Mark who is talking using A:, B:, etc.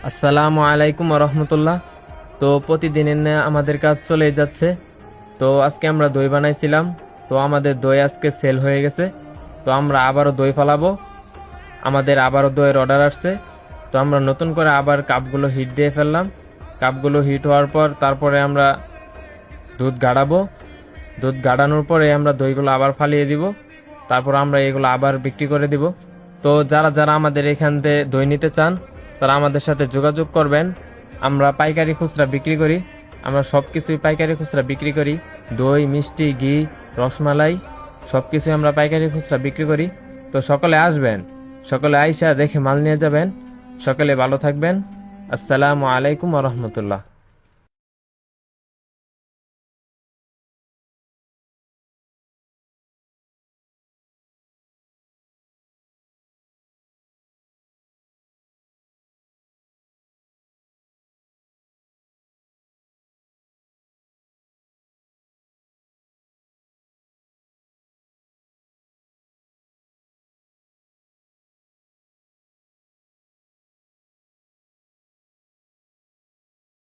A: আসসালামু আলাইকুম রহমতুল্লাহ। তো প্রতিদিনের ন্যায় আমাদের কাজ চলে যাচ্ছে। তো আজকে আমরা দই বানাইছিলাম। তো আমাদের দই আজকে সেল হয়ে গেছে। তো আমরা আবারও দই ফালাবো। আমাদের আবারও দইয়ের অর্ডার আসছে। তো আমরা নতুন করে আবার কাপগুলো হিট দিয়ে ফেললাম। কাপগুলো হিট হওয়ার পর তারপরে আমরা দুধ গাড়াবো। দুধ গাড়ানোর পরে আমরা দইগুলো আবার ফালিয়ে দিব। তারপর আমরা এগুলো আবার বিক্রি করে দিব। তো যারা যারা আমাদের এখান থেকে দই নিতে চান তারা আমাদের সাথে যোগাযোগ করবেন। আমরা পাইকারি খুচরা বিক্রি করি। আমরা সব কিছুই পাইকারি খুচরা বিক্রি করি। দই, মিষ্টি, ঘি, রসমালাই সব কিছুই আমরা পাইকারি খুচরা বিক্রি করি। তো সকলে আসবেন, সকলে আইসা দেখে মাল নিয়ে যাবেন। সকলে ভালো থাকবেন। আসসালামু আলাইকুম রহমতুল্লাহ।